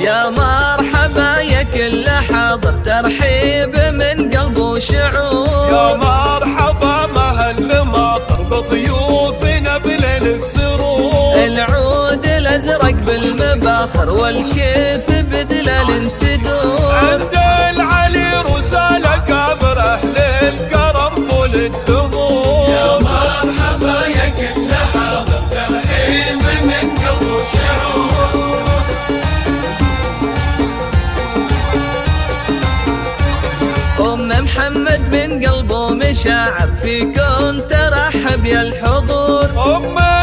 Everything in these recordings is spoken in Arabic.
يا مرحبا يا كل حاضر، ترحيب من قلب وشعور. يا مرحبا مهل ماطر بضيوفنا بليل السرور. العود الازرق بالمباخر والكيف بدلال تدور. عند العلي رسال كابر اهل الكرم طول الدهور. يا مرحبا يا كل حاضر، ترحيب من قلب وشعور. محمد من قلبه مشاعر فيكم ترحب يا الحضور.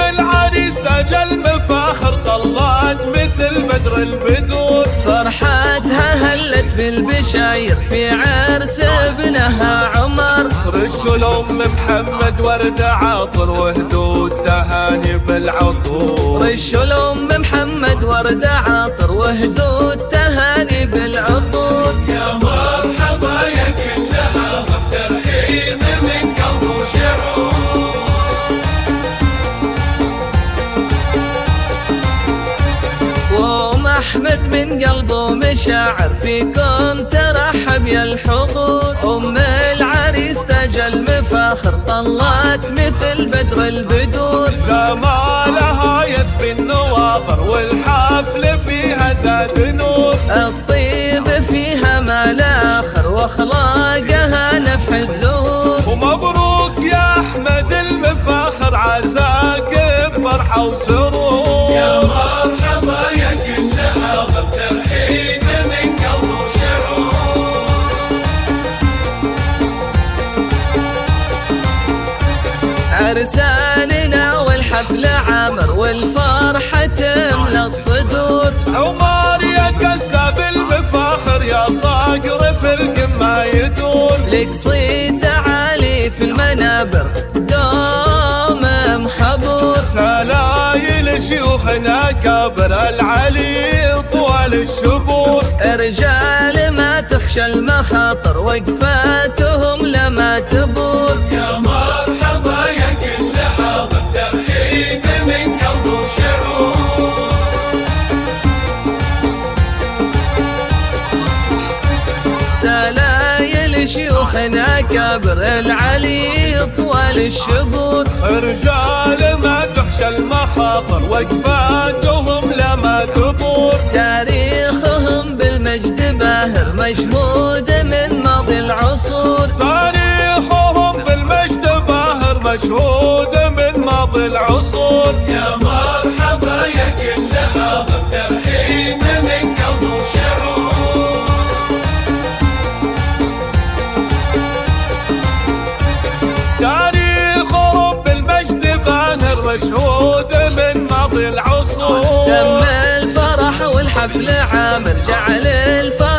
العريس تاج المفاخر طلعت مثل بدر البدور. فرحتها هلت بالبشاير في عرس ابنها عمر. رشوا محمد ورد عاطر وهدود تهاني بالعطور. رشوا محمد ورد عاطر وهدود تهاني بالعطور. يا مرحبا يا كل حاضر، ترحيب من قلب وشعور. أحمد من قلبه مشاعر فيكم ترحب يا الحضور. العريس تاج المفاخر طلعت مثل بدر البدور. جمالها يسبي النواظر والحفل فيها زاد نور. الطيب فيها ما لا آخر واخلاقها نفح الزهور. ومبروك يا أحمد المفاخر عساك بفرحة وسرور. يا مرحبا يا كل حاضر، ترحيب من قلب وشعور. عرساننا والحفل عامر والفرحة تملى الصدور. عمر يا كساب المفاخر يا صقر في القمة يدور. لك صيت عالي في المنابر دوم محبور. سلايل شيوخنا كبر العلي طوال الشبور. رجال ما تخشى المخاطر وقفاتهم لما تبور. يا مرحبا يا كل حاضر، ترحيب من قلب وشعور. سلايل شيوخنا كبر العلي طوال الشبور. رجال ما تخشى المخاطر وقفاتهم لما تبور. تاريخهم بالمجد باهر مشهود من ماضي العصور. تاريخهم بالمجد باهر مشهود من ماضي العصور. يا مرحبا يا كل حاضر، ترحيب من قلب وشعور. تاريخهم بالمجد باهر مشهود من ماضي العصور. تم الفرح والحفل عامر جعل الفرح